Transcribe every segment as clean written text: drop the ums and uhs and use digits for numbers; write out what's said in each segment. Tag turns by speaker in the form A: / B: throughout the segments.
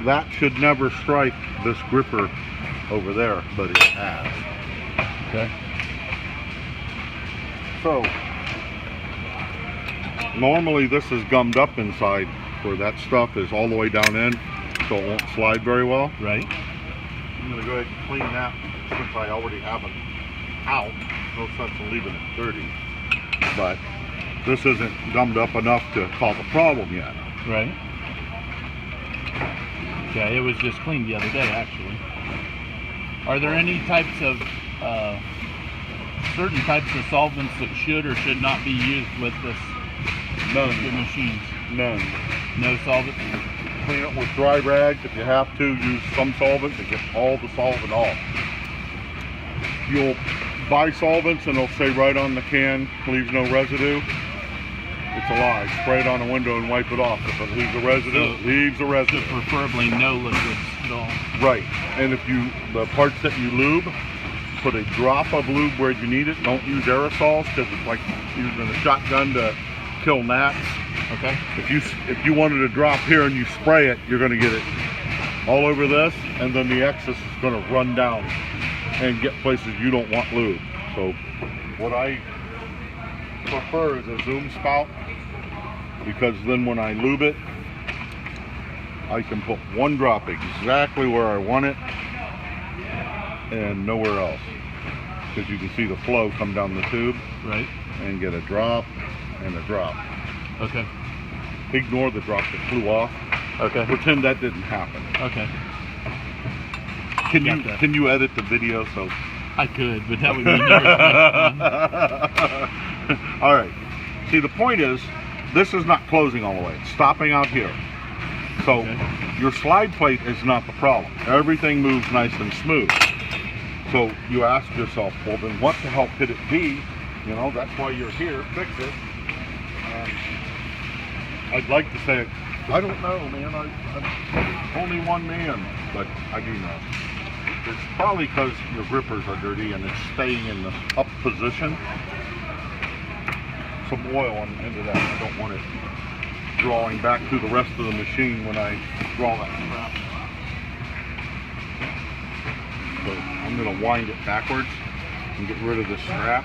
A: that should never strike this gripper over there, but it has.
B: Okay.
A: So normally this is gummed up inside where that stuff is all the way down in, so it won't slide very well.
B: Right.
A: I'm going to go ahead and clean that since I already have it out. No sense in leaving it dirty. But this isn't gummed up enough to cause a problem yet.
B: Right. Okay, it was just cleaned the other day, actually. Are there any types of, certain types of solvents that should or should not be used with this?
A: None.
B: The machines?
A: None.
B: No solvent?
A: Clean it with dry rags if you have to. Use some solvent to get all the solvent off. You'll buy solvents and they'll say right on the can, leaves no residue. It's a lie. Spray it on a window and wipe it off. If it leaves a residue, it leaves a residue.
B: So preferably no liquids at all.
A: Right. And if you, the parts that you lube, put a drop of lube where you need it. Don't use aerosols because it's like using a shotgun to kill gnats.
B: Okay.
A: If you wanted to drop here and you spray it, you're going to get it all over this, and then the excess is going to run down and get places you don't want lube. So what I prefer is a zoom spout, because then when I lube it, I can put one drop exactly where I want it and nowhere else, because you can see the flow come down the tube.
B: Right.
A: And get a drop and a drop.
B: Okay.
A: Ignore the drop that flew off.
B: Okay.
A: Pretend that didn't happen.
B: Okay.
A: Can you edit the video so?
B: I could, but that would be never fun.
A: All right. See, the point is, this is not closing all the way. It's stopping out here. So your slide plate is not the problem. Everything moves nice and smooth. So you ask yourself, well, then what the hell could it be? You know, that's why you're here. Fix it. I'd like to say, I don't know, man. I'm only one man, but I do know. It's probably because your grippers are dirty and it's staying in the up position. Some oil on the end of that. I don't want it drawing back through the rest of the machine when I draw that strap. So I'm going to wind it backwards and get rid of this strap.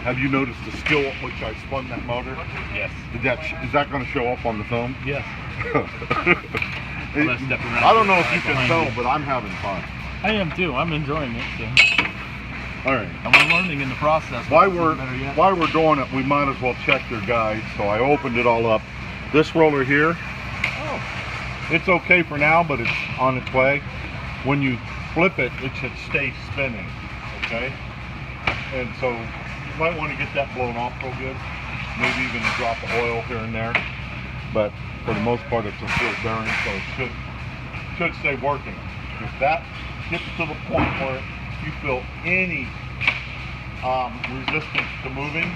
A: Have you noticed the skill at which I spun that motor?
B: Yes.
A: Is that going to show up on the film?
B: Yes.
A: I don't know if you can tell, but I'm having fun.
B: I am too. I'm enjoying it. So.
A: All right.
B: And we're learning in the process.
A: While we're doing it, we might as well check your guide. So I opened it all up. This roller here, it's okay for now, but it's on its way. When you flip it, it should stay spinning. Okay. And so you might want to get that blown off real good. Maybe even a drop of oil here and there. But for the most part, it's a steel bearing, so it should stay working. If that gets to the point where you feel any resistance to moving,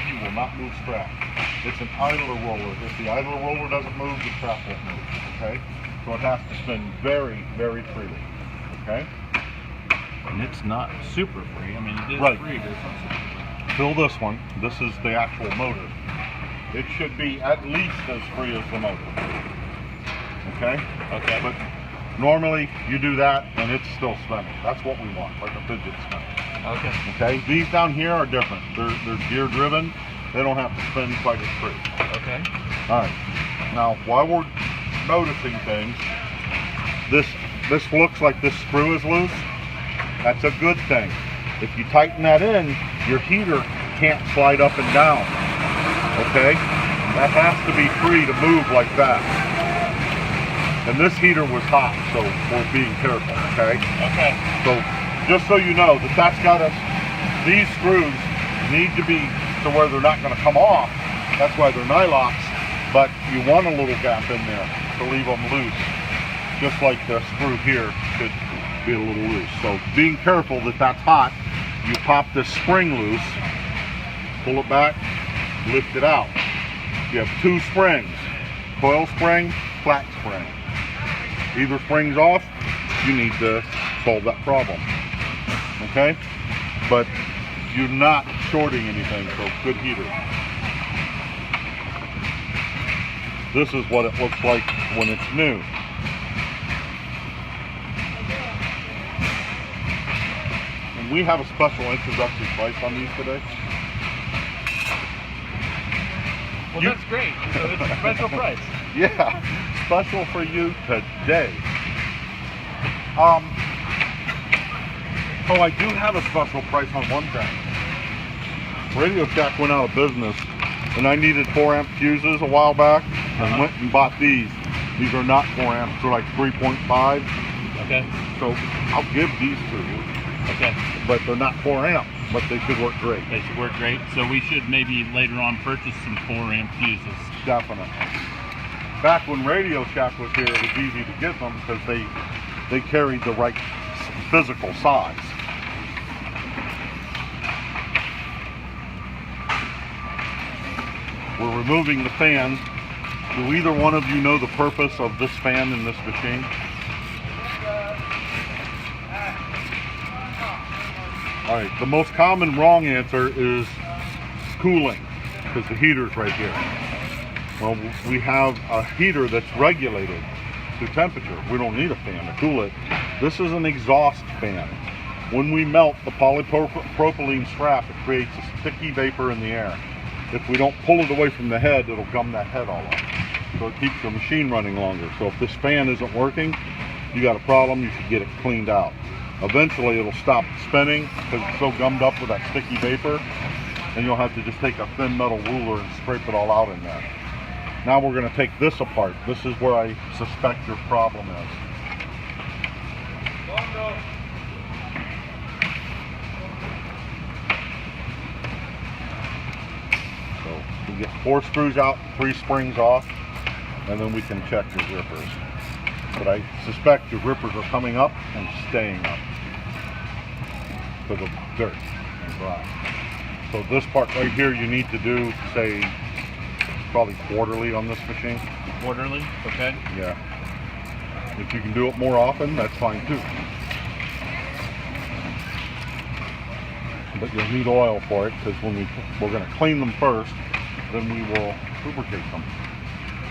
A: you will not move strap. It's an idler roller. If the idler roller doesn't move, the strap won't move. Okay? So it has to spin very, very freely. Okay?
B: And it's not super free. I mean, it is free, but it's not super free.
A: Fill this one. This is the actual motor. It should be at least as free as the motor. Okay?
B: Okay.
A: But normally you do that and it's still spinning. That's what we want, like a fidget spinner.
B: Okay.
A: Okay? These down here are different. They're gear driven. They don't have to spin quite as free.
B: Okay.
A: All right. Now, while we're noticing things, this looks like this screw is loose. That's a good thing. If you tighten that in, your heater can't slide up and down. Okay? That has to be free to move like that. And this heater was hot, so we're being careful, okay?
B: Okay.
A: So just so you know, that's got us, these screws need to be to where they're not going to come off. That's why they're nylox, but you want a little gap in there to leave them loose. Just like the screw here should be a little loose. So being careful that that's hot, you pop this spring loose, pull it back, lift it out. You have two springs, coil spring, flat spring. Either spring's off, you need to solve that problem. Okay? But you're not shorting anything, so good heater. This is what it looks like when it's new. And we have a special introductory price on these today.
B: Well, that's great. So it's a special price.
A: Yeah, special for you today. Oh, I do have a special price on one thing. Radio Shack went out of business, and I needed 4 amp fuses a while back, and went and bought these. These are not 4 amps, they're like 3.5.
B: Okay.
A: So I'll give these to you,
B: Okay.
A: but they're not 4 amp, but they should work great.
B: They should work great. So we should maybe later on purchase some 4 amp fuses.
A: Definitely. Back when Radio Shack was here, it was easy to get them because they carried the right physical size. We're removing the fan. Do either one of you know the purpose of this fan in this machine? All right, the most common wrong answer is cooling, because the heater's right here. Well, we have a heater that's regulated to temperature. We don't need a fan to cool it. This is an exhaust fan. When we melt the polypropylene strap, it creates a sticky vapor in the air. If we don't pull it away from the head, it'll gum that head all up. So it keeps the machine running longer. So if this fan isn't working, you got a problem, you should get it cleaned out. Eventually it'll stop spinning because it's so gummed up with that sticky vapor, and you'll have to just take a thin metal ruler and scrape it all out in there. Now we're going to take this apart. This is where I suspect your problem is. So we get 4 screws out, 3 springs off, and then we can check your grippers. But I suspect your grippers are coming up and staying up because of dirt and grime. So this part right here you need to do, say, probably quarterly on this machine.
B: Quarterly? Okay.
A: Yeah. If you can do it more often, that's fine too. But you'll need oil for it because when we're going to clean them first, then we will lubricate them.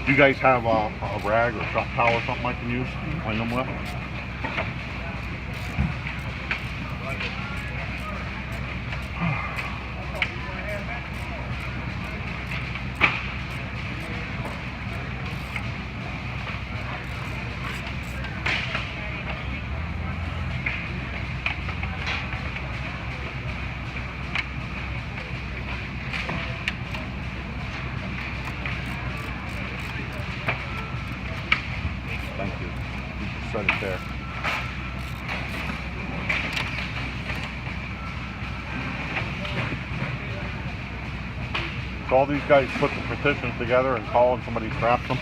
A: Do you guys have a rag or shop towel or something I can use to clean them with? Thank you. You can set it there. So all these guys put the petitions together and call and somebody scraps them?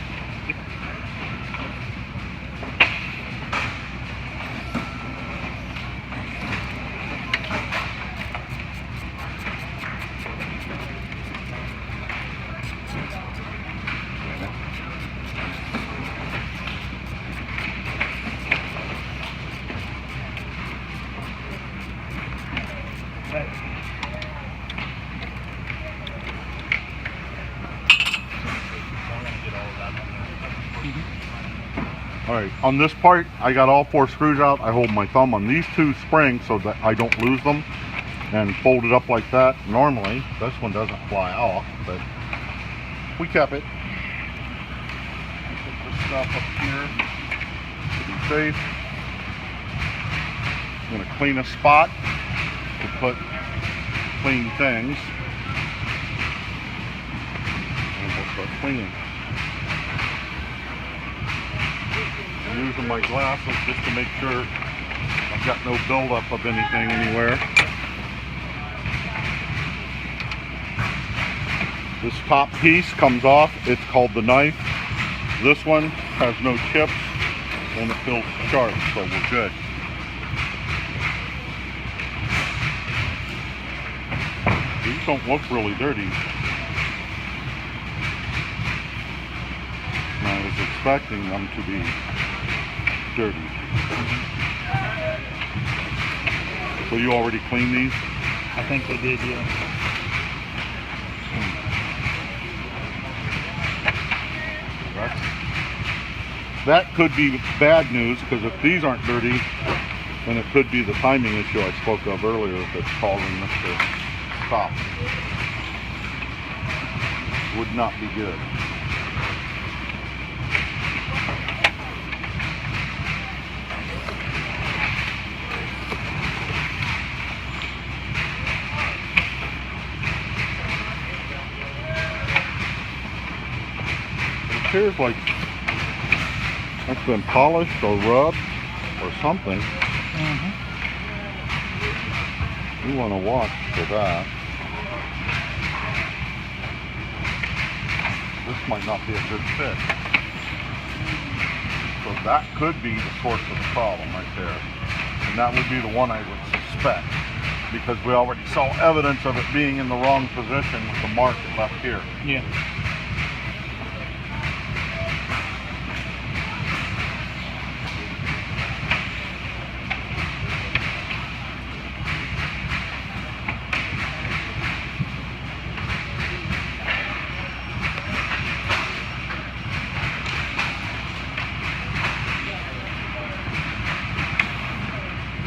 A: All right, on this part, I got all 4 screws out. I hold my thumb on these 2 springs so that I don't lose them, and fold it up like that. Normally, this one doesn't fly off, but we kept it. Put this stuff up here to be safe. I'm gonna clean a spot to put clean things, and we'll start cleaning. I'm using my glasses just to make sure I've got no buildup of anything anywhere. This top piece comes off. It's called the knife. This one has no chips and it feels sharp, so we're good. These don't look really dirty. I was expecting them to be dirty. So you already cleaned these?
C: I think they did, yeah.
A: That could be bad news, because if these aren't dirty, then it could be the timing issue I spoke of earlier that's causing this to stop. Would not be good. It appears like it's been polished or rubbed or something. You want to watch for that. This might not be a good fit. So that could be the source of the problem right there. And that would be the one I would suspect, because we already saw evidence of it being in the wrong position with the mark it left here.
C: Yeah.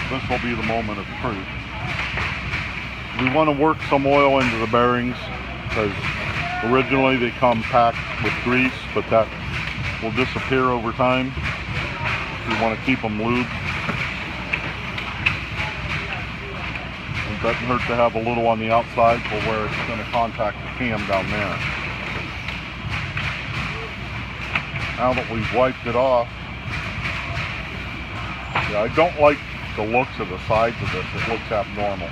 A: This will be the moment of truth. We want to work some oil into the bearings, because originally they come packed with grease, but that will disappear over time. We want to keep them lubed. It doesn't hurt to have a little on the outside for where it's going to contact the cam down there. Now that we've wiped it off, yeah, I don't like the looks of the sides of this. It looks abnormal.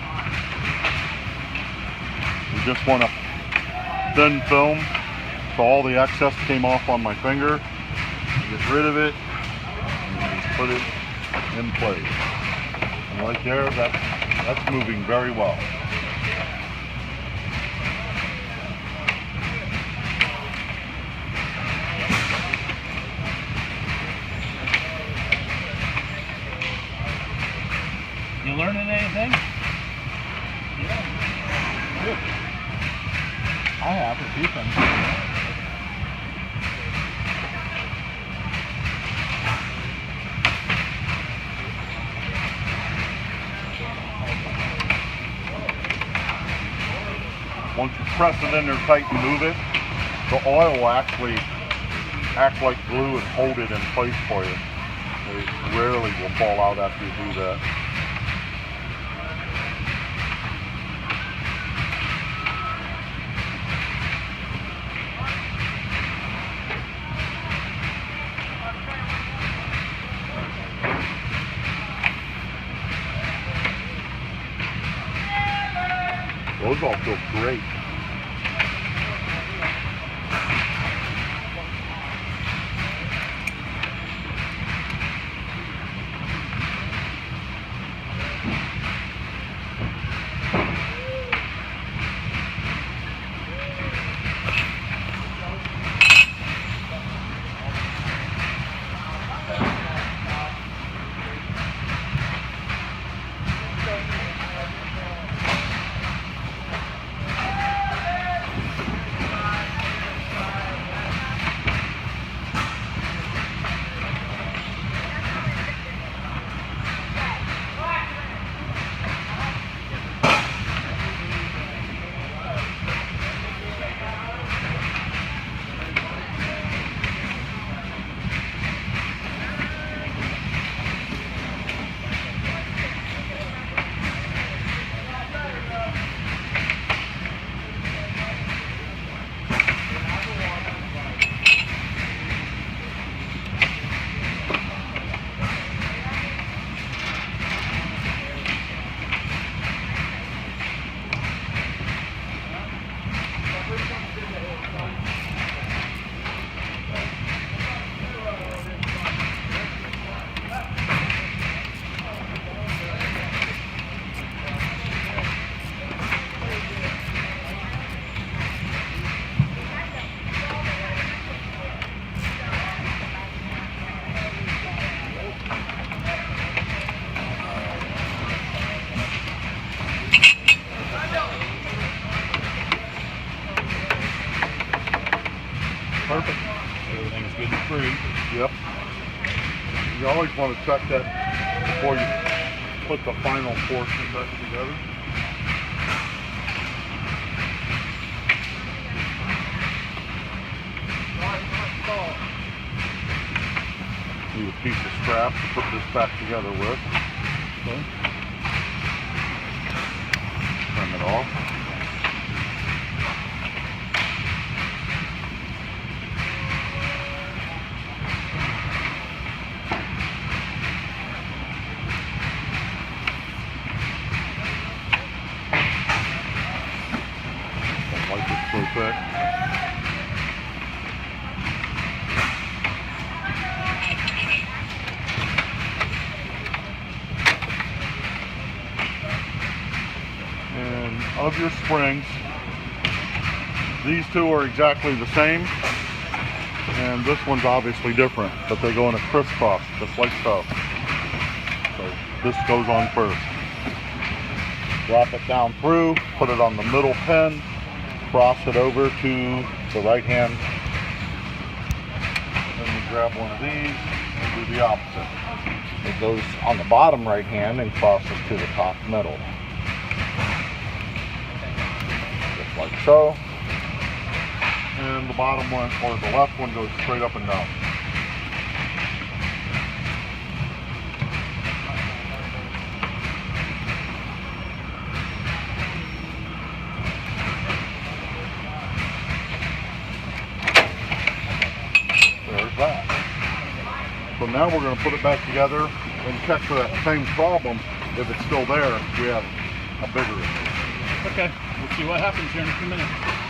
A: We just want a thin film so all the excess came off on my finger. Get rid of it and put it in place. And right there, that's moving very well.
C: You learning anything?
A: Yeah. Good.
C: I have a few things.
A: Once you press it in there tight and move it, the oil will actually act like glue and hold it in place for you. It rarely will fall out after you do that. Those all feel great. Perfect.
B: Everything's good and free.
A: Yep. You always want to check that before you put the final portion back together. Need a piece of scrap to put this back together with. Okay. Trim it off. Don't like it so thick. And of your springs, these two are exactly the same, and this one's obviously different, but they go in a crisscross, just like so. So this goes on first. Drop it down through, put it on the middle pin, cross it over to the right hand, then you grab one of these and do the opposite. It goes on the bottom right hand and crosses to the top middle. Just like so. And the bottom one, or the left one, goes straight up and down. There's that. So now we're going to put it back together and check for that same problem. If it's still there, we have a bigger issue.
B: Okay, we'll see what happens here in a few minutes.